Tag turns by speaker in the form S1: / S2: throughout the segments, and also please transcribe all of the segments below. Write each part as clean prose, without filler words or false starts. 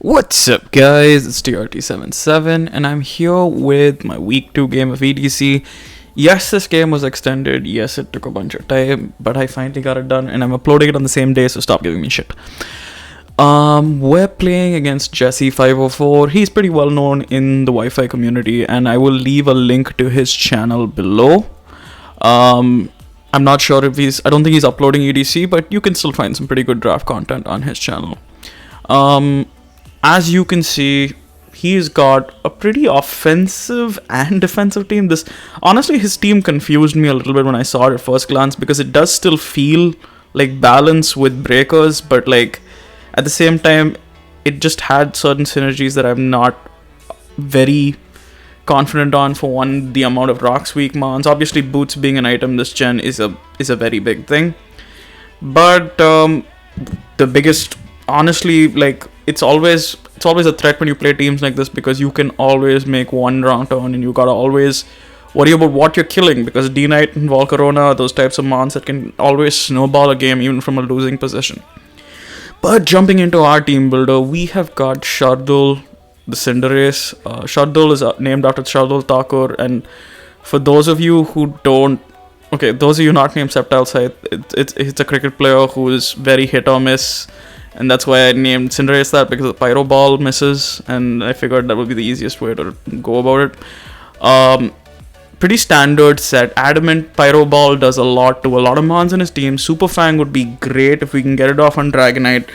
S1: What's up, guys? It's TRT77, and I'm here with my week 2 game of EDC. Yes, this game was extended. Yes, it took a bunch of time, but I finally got it done, and I'm uploading it on the same day, so stop giving me shit. We're playing against Jesse504. He's pretty well known in the Wi-Fi community, and I will leave a link to his channel below. I'm not sure if I don't think he's uploading EDC, but you can still find some pretty good draft content on his channel. As you can see, he's got a pretty offensive and defensive team. Honestly, his team confused me a little bit when I saw it at first glance, because it does still feel like balance with breakers, but like at the same time, it just had certain synergies that I'm not very confident on. For one, the amount of rocks weak mons. Obviously, boots being an item this gen is a very big thing, but the biggest, honestly, like it's always a threat when you play teams like this, because you can always make one wrong turn and you gotta always worry about what you're killing, because D-Knight and Volcarona, those types of mons that can always snowball a game even from a losing position. But jumping into our team builder, we have got Shardul, the Cinderace. Shardul is named after Shardul Thakur, and for those of you who don't, those of you not named Septile Scythe, it's a cricket player who is very hit or miss. And that's why I named Cinderace that, because the Pyro Ball misses, and I figured that would be the easiest way to go about it. Pretty standard set. Adamant Pyro Ball does a lot to a lot of mons in his team. Super Fang would be great if we can get it off on Dragonite.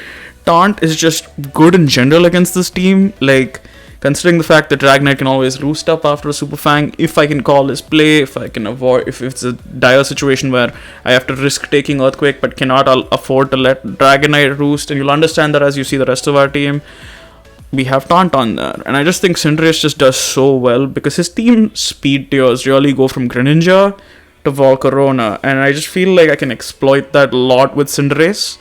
S1: Taunt is just good in general against this team, like considering the fact that Dragonite can always roost up after a Super Fang. If I can call his play, if I can avoid, if it's a dire situation where I have to risk taking Earthquake but cannot afford to let Dragonite roost, and you'll understand that as you see the rest of our team, we have Taunt on there. And I just think Cinderace just does so well, because his team speed tiers really go from Greninja to Volcarona, and I just feel like I can exploit that a lot with Cinderace.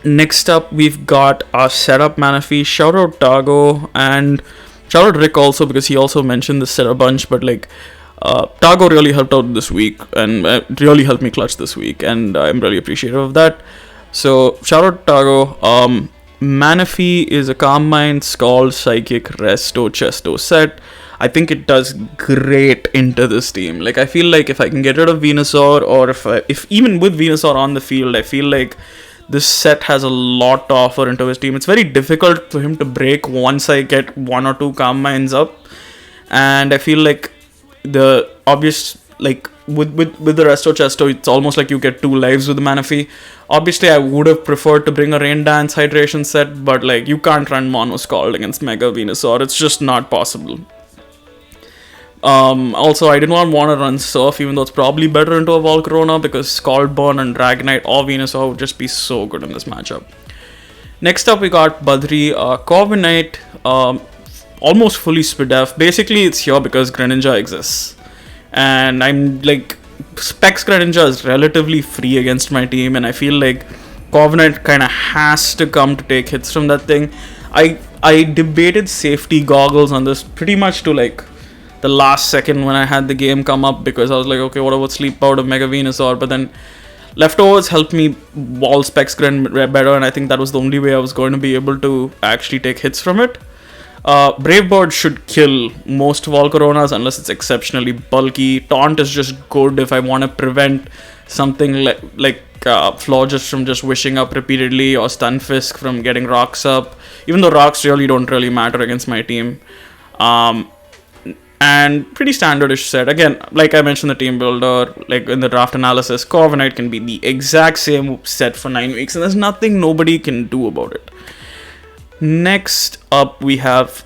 S1: Next up, we've got our setup Manaphy. Shout out Targo, and shout out Rick also, because he also mentioned this set a bunch, but like Targo really helped out this week, and really helped me clutch this week, and I'm really appreciative of that. So shout out Targo. Manaphy is a Calm Mind, Scald, Psychic, Resto, Chesto set. I think it does great into this team. Like, I feel like if I can get rid of Venusaur, or if even with Venusaur on the field, I feel like this set has a lot to offer into his team. It's very difficult for him to break once I get one or two Calm Minds up, and I feel like the obvious, like with the Resto Chesto, it's almost like you get 2 lives with the Manaphy. Obviously, I would have preferred to bring a Rain Dance Hydration set, but like you can't run Mono Scald against Mega Venusaur. It's just not possible. Also, I did not want to run Surf, even though it's probably better into a Volcarona, because Scald Burn and Dragonite or Venusaur would just be so good in this matchup. Next up, we got Badri, Corviknight, almost fully Spidef. Basically, it's here because Greninja exists. And I'm like, Specs Greninja is relatively free against my team, and I feel like Corviknight kind of has to come to take hits from that thing. I debated safety goggles on this pretty much to like the last second when I had the game come up, because I was like, okay, what about Sleep Powder, Mega Venusaur? But then Leftovers helped me wall Specs Gren better, and I think that was the only way I was going to be able to actually take hits from it. Brave Bird should kill most Volcaronas unless it's exceptionally bulky. Taunt is just good if I want to prevent something like Florges from just wishing up repeatedly, or Stunfisk from getting rocks up, even though rocks don't really matter against my team. And pretty standardish set. Again, like I mentioned, the team builder, like in the draft analysis, Corviknight can be the exact same set for 9 weeks, and there's nothing nobody can do about it. Next up, we have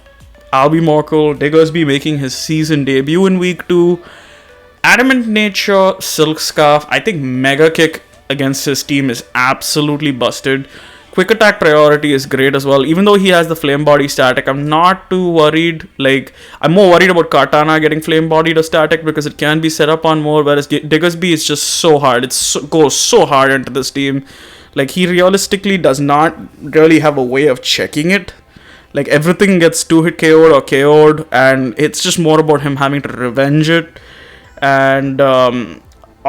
S1: Albimorkel, Diggersby making his season debut in week 2. Adamant Nature, Silk Scarf. I think Mega Kick against his team is absolutely busted. Quick Attack Priority is great as well. Even though he has the Flame Body static, I'm not too worried. Like, I'm more worried about Kartana getting Flame Body to static, because it can be set up on more, whereas Diggersby is just so hard. It goes so hard into this team. Like, he realistically does not really have a way of checking it. Like, everything gets 2-hit KO'd or KO'd, and it's just more about him having to revenge it. And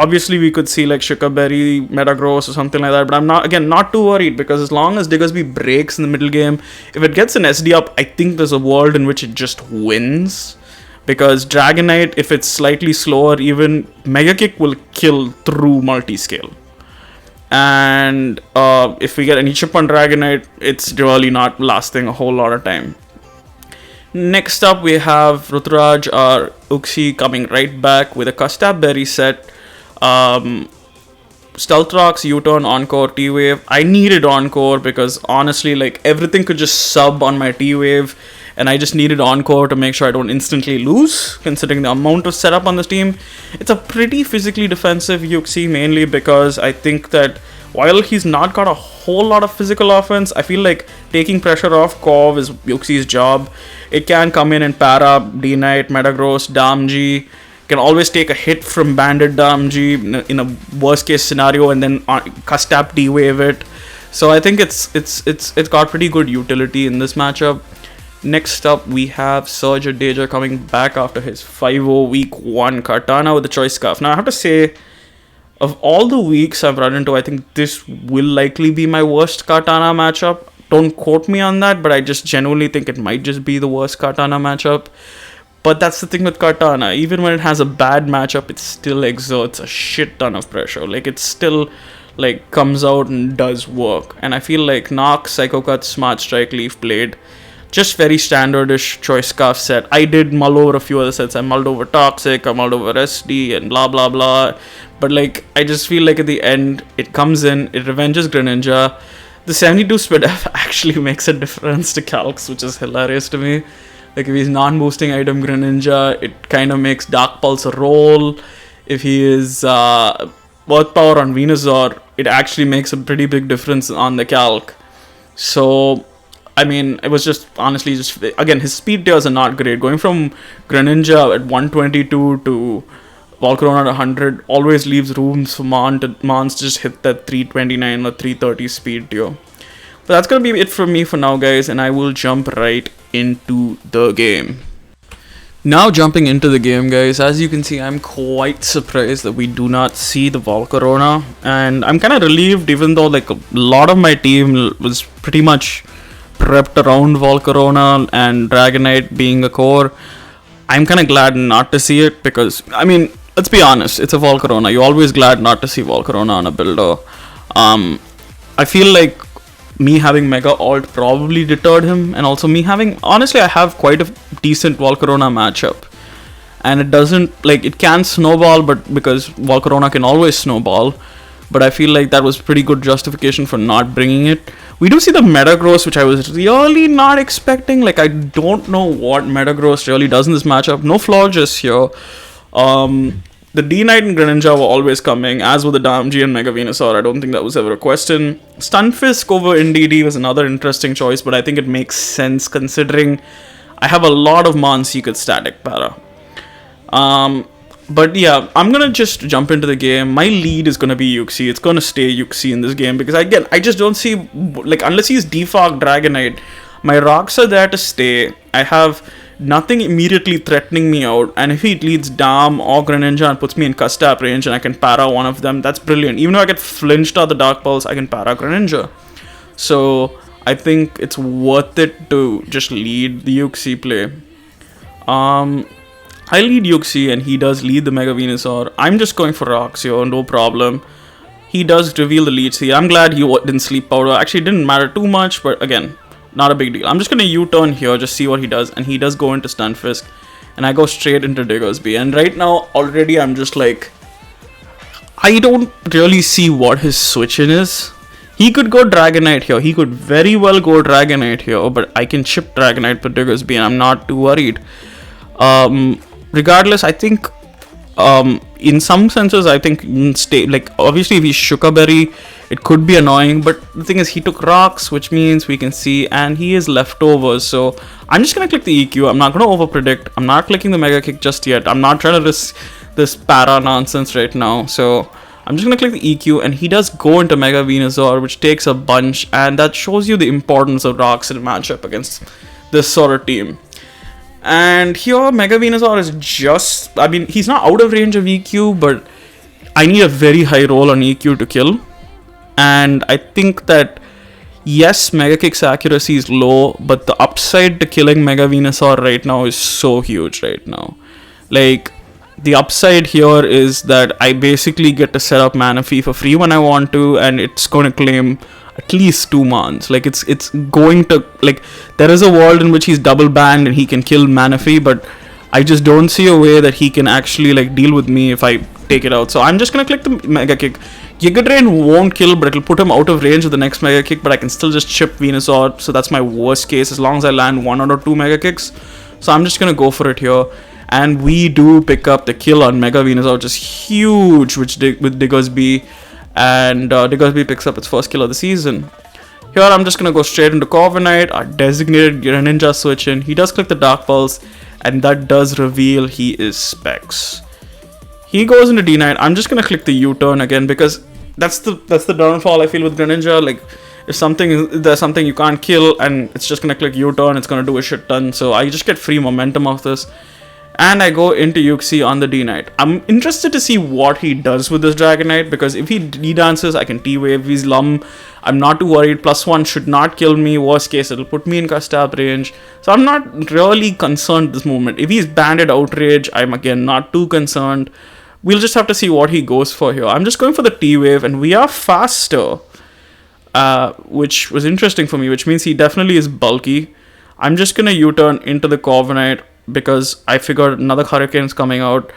S1: obviously we could see like Shikaberry, Metagross or something like that, but I'm not too worried, because as long as Diggersby breaks in the middle game, if it gets an SD up, I think there's a world in which it just wins. Because Dragonite, if it's slightly slower, even Mega Kick will kill through multi-scale. And if we get any chip on Dragonite, it's really not lasting a whole lot of time. Next up, we have Rutraj or Uxie coming right back with a Custap Berry set. Stealth Rocks, U-Turn, Encore, T-Wave. I needed Encore because honestly, like, everything could just sub on my T-Wave, and I just needed Encore to make sure I don't instantly lose, considering the amount of setup on this team. It's a pretty physically defensive Uxie, mainly because I think that while he's not got a whole lot of physical offense, I feel like taking pressure off Kov is Uxie's job. It can come in and para D-Knight, Metagross, Damji. Can always take a hit from Bandit Damji in a worst case scenario, and then Custap D-Wave it. So I think it's got pretty good utility in this matchup. Next up, we have Surge Deja coming back after his 5-0 week 1 Kartana with the Choice Scarf. Now I have to say, of all the weeks I've run into, I think this will likely be my worst Kartana matchup. Don't quote me on that, but I just genuinely think it might just be the worst Kartana matchup. But that's the thing with Kartana. Even when it has a bad matchup, it still exerts a shit ton of pressure. Like, it still, like, comes out and does work. And I feel like Nox, Psycho Cut, Smart Strike, Leaf Blade, just very standardish Choice Scarf set. I did mull over a few other sets. I mulled over Toxic, I mulled over SD, and blah blah blah. But, like, I just feel like at the end, it comes in, it revenges Greninja. The 72 speed actually makes a difference to Calcs, which is hilarious to me. Like, if he's non-boosting item Greninja, it kind of makes Dark Pulse roll. If he is Earth Power on Venusaur, it actually makes a pretty big difference on the calc. So, I mean, it was just, honestly, just, again, his speed tiers are not great. Going from Greninja at 122 to Volcarona at 100 always leaves rooms for Mons to just hit that 329 or 330 speed tier. But that's going to be it from me for now, guys, and I will jump right into the game. Now jumping into the game, guys, as you can see, I'm quite surprised that we do not see the Volcarona, and I'm kind of relieved, even though like a lot of my team was pretty much prepped around Volcarona and Dragonite being a core. I'm kind of glad not to see it, because, I mean, let's be honest, it's a Volcarona. You're always glad not to see Volcarona on a builder. I feel like me having Mega Alt probably deterred him, and also me having, honestly, I have quite a decent Volcarona matchup, and it doesn't, like, it can snowball, but because Volcarona can always snowball, but I feel like that was pretty good justification for not bringing it. We do see the Metagross, which I was really not expecting. Like, I don't know what Metagross really does in this matchup. No Florges here. The D-Knight and Greninja were always coming, as were the Damji and Mega Venusaur. I don't think that was ever a question. Stunfisk over NDD was another interesting choice, but I think it makes sense considering I have a lot of Mons he could static para. But yeah, I'm gonna just jump into the game. My lead is gonna be Uxie. It's gonna stay Uxie in this game, because again, I just don't see, like, unless he's defogged Dragonite, my rocks are there to stay. I have nothing immediately threatening me out, and if he leads Dam or Greninja and puts me in Custap range and I can para one of them, that's brilliant. Even though I get flinched out the Dark Pulse, I can para Greninja. So I think it's worth it to just lead the Uxie play. I lead Uxie and he does lead the Mega Venusaur. I'm just going for rocks here, no problem. He does reveal the lead. See, I'm glad he didn't sleep powder. Actually, it didn't matter too much, but again, not a big deal. I'm just going to U-turn here, just see what he does. And he does go into Stunfisk. And I go straight into Diggersby. And right now, already I'm just like, I don't really see what his switch in is. He could go Dragonite here. He could very well go Dragonite here. But I can chip Dragonite for Diggersby and I'm not too worried. Regardless, I think in some senses, I think like, obviously if he's Shukaberry, it could be annoying, but the thing is he took rocks, which means we can see, and he is leftovers. So I'm just gonna click the EQ. I'm not gonna over predict. I'm not clicking the Mega Kick just yet. I'm not trying to risk this para nonsense right now. So I'm just gonna click the EQ, and he does go into Mega Venusaur, which takes a bunch, and that shows you the importance of rocks in a matchup against this sort of team. And here, Mega Venusaur is just, I mean, he's not out of range of EQ, but I need a very high roll on EQ to kill. And I think that, yes, Mega Kick's accuracy is low, but the upside to killing Mega Venusaur right now is so huge right now. Like, the upside here is that I basically get to set up Manaphy for free when I want to, and it's going to claim at least 2 months. Like, it's going to, like, there is a world in which he's double banned and he can kill Manaphy, but I just don't see a way that he can actually, like, deal with me if I take it out. So I'm just going to click the Mega Kick. Giga Drain won't kill, but it'll put him out of range of the next Mega Kick, but I can still just chip Venusaur, so that's my worst case as long as I land 1 or 2 Mega Kicks. So I'm just going to go for it here. And we do pick up the kill on Mega Venusaur, which is huge with Diggersby. And Diggersby picks up its first kill of the season. Here I'm just going to go straight into Corviknight. Our designated Greninja switch in. He does click the Dark Pulse, and that does reveal he is Specs. He goes into D9. I'm just going to click the U-turn again because that's the downfall I feel with Greninja. Like, if there's something you can't kill and it's just going to click U-turn, it's going to do a shit ton. So I just get free momentum off this. And I go into Yuxi on the D-Knight. I'm interested to see what he does with this Dragonite, because if he D-dances, I can T-Wave. If he's Lum, I'm not too worried. +1 should not kill me. Worst case, it'll put me in Castab range. So I'm not really concerned this moment. If he's Banded Outrage, I'm again not too concerned. We'll just have to see what he goes for here. I'm just going for the T-Wave, and we are faster, which was interesting for me, which means he definitely is bulky. I'm just going to U-turn into the Corviknight, because I figured another Hurricane's coming out.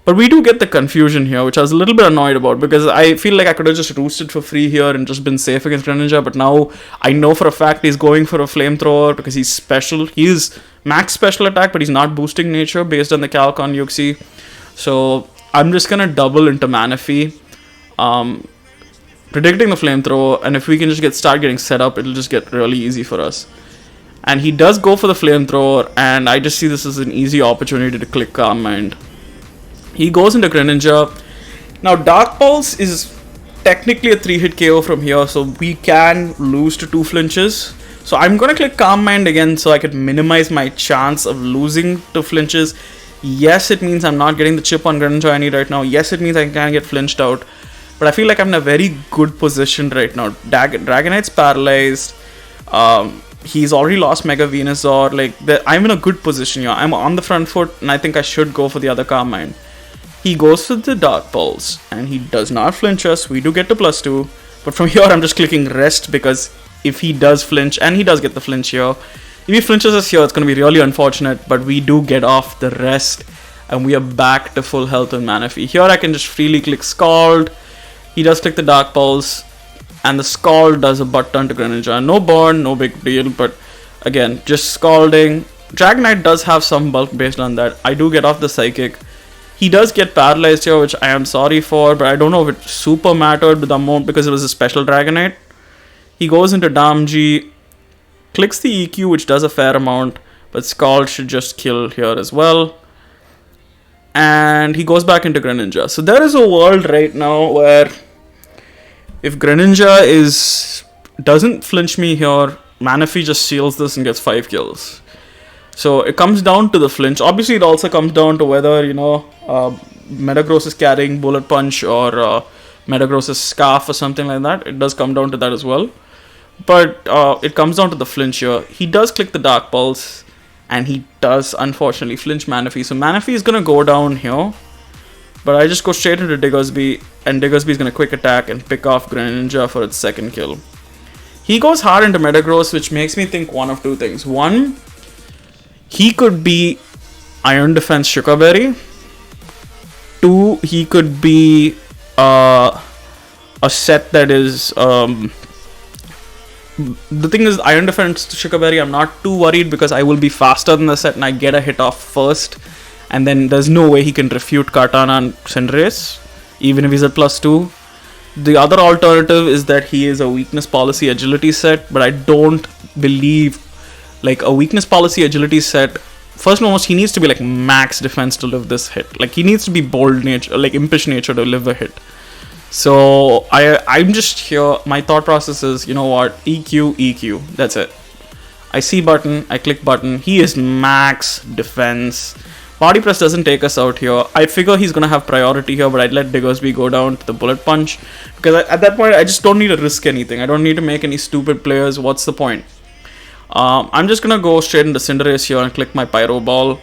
S1: But we do get the confusion here, which I was a little bit annoyed about, because I feel like I could have just roosted for free here and just been safe against Greninja, but now I know for a fact he's going for a Flamethrower because he's special. He is max special attack, but he's not boosting nature based on the calc on Yuxi. So I'm just going to double into Manaphy, predicting the Flamethrower, and if we can just start getting set up, it'll just get really easy for us. And he does go for the Flamethrower, and I just see this as an easy opportunity to click Calm Mind. He goes into Greninja. Now, Dark Pulse is technically a 3-hit KO from here, so we can lose to 2 flinches. So I'm going to click Calm Mind again so I can minimize my chance of losing to flinches. Yes, it means I'm not getting the chip on Greninja I need right now. Yes, it means I can get flinched out. But I feel like I'm in a very good position right now. Dragonite's paralyzed. He's already lost Mega Venusaur. Like, I'm in a good position here. I'm on the front foot, and I think I should go for the other Calm Mind. He goes for the Dark Pulse, and he does not flinch us. We do get to +2, but from here I'm just clicking Rest, because if he does flinch, and he does get the flinch here, if he flinches us here, it's going to be really unfortunate, but we do get off the Rest, and we are back to full health in Manaphy. Here I can just freely click Scald. He does click the Dark Pulse, and the Scald does a butt ton to Greninja. No burn, no big deal, but again, just scalding. Dragonite does have some bulk based on that. I do get off the Psychic. He does get paralyzed here, which I am sorry for, but I don't know if it super mattered with the amount because it was a special Dragonite. He goes into Damji, clicks the EQ, which does a fair amount, but Scald should just kill here as well. And he goes back into Greninja. So there is a world right now where if Greninja doesn't flinch me here, Manaphy just seals this and gets 5 kills. So it comes down to the flinch. Obviously, it also comes down to whether, Metagross is carrying Bullet Punch or Metagross is Scarf or something like that. It does come down to that as well. But it comes down to the flinch here. He does click the Dark Pulse, and he does, unfortunately, flinch Manaphy. So Manaphy is going to go down here. But I just go straight into Diggersby, and Diggersby is going to quick attack and pick off Greninja for its second kill. He goes hard into Metagross, which makes me think one of two things. One, he could be Iron Defense Sugar Berry. Two, he could be a set that is... the thing is, Iron Defense Sugar Berry, I'm not too worried because I will be faster than the set and I get a hit off first. And then there's no way he can refute Kartana and Cinderace, even if he's at +2. The other alternative is that he is a weakness policy agility set, but I don't believe, like, a weakness policy agility set. First and foremost, he needs to be like max defense to live this hit. Like, he needs to be bold nature, like impish nature to live a hit. So I'm just here. My thought process is, you know what? EQ. That's it. I see button. I click button. He is max defense. Body press doesn't take us out here. I figure he's going to have priority here, but I'd let Diggersby go down to the bullet punch. Because at that point, I just don't need to risk anything. I don't need to make any stupid players. What's the point? I'm just going to go straight into Cinderace here and click my Pyro Ball.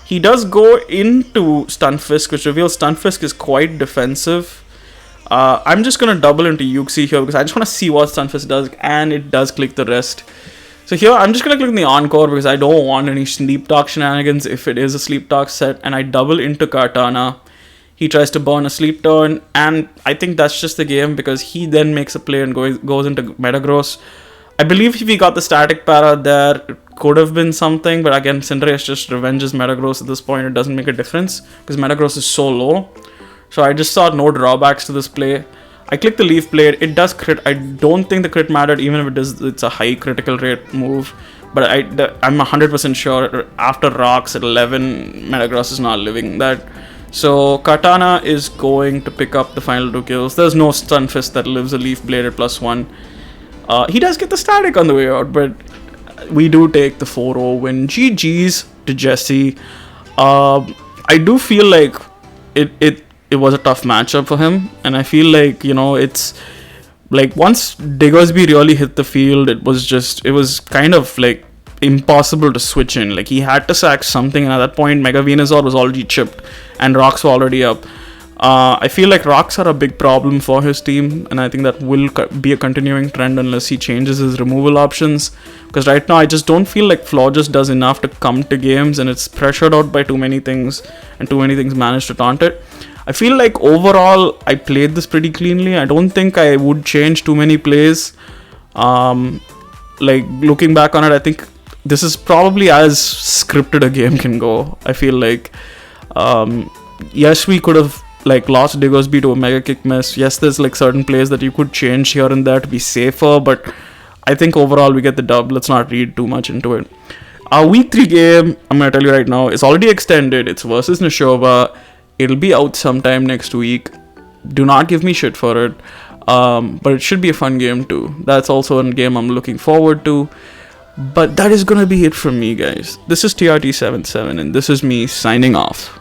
S1: He does go into Stunfisk, which reveals Stunfisk is quite defensive. I'm just going to double into Yuxi here because I just want to see what Stunfisk does, and it does click the rest. So here, I'm just going to click the Encore because I don't want any Sleep Talk shenanigans if it is a Sleep Talk set, and I double into Kartana. He tries to burn a Sleep Turn, and I think that's just the game because he then makes a play and goes into Metagross. I believe if he got the Static Para there, it could have been something, but again, Cinderace just revenges Metagross at this point. It doesn't make a difference because Metagross is so low. So I just saw no drawbacks to this play. I click the Leaf Blade. It does crit. I don't think the crit mattered, even if it's a high critical rate move. But I'm 100% sure after Rocks at 11, Metagross is not living that. So Kartana is going to pick up the final 2 kills. There's no Stunfisk that lives a Leaf Blade at +1. He does get the static on the way out, but we do take the 4-0 win. GG's to Jesse. I do feel like it was a tough matchup for him, and I feel like, it's like once Diggersby really hit the field, it was kind of like impossible to switch in. Like he had to sack something, and at that point Mega Venusaur was already chipped and Rocks were already up. I feel like Rocks are a big problem for his team, and I think that will be a continuing trend unless he changes his removal options, because right now I just don't feel like Florges does enough to come to games, and it's pressured out by too many things, and too many things manage to taunt it. I feel like overall I played this pretty cleanly. I don't think I would change too many plays. Like looking back on it, I think this is probably as scripted a game can go. I feel like yes, we could have like lost Diggersby to a Mega Kick Miss. Yes, there's like certain plays that you could change here and there to be safer, but I think overall we get the dub. Let's not read too much into it. Our week 3 game, I'm gonna tell you right now, it's already extended. It's versus Nashova. It'll be out sometime next week. Do not give me shit for it. But it should be a fun game too. That's also a game I'm looking forward to. But that is gonna be it from me, guys. This is TRT77, and this is me signing off.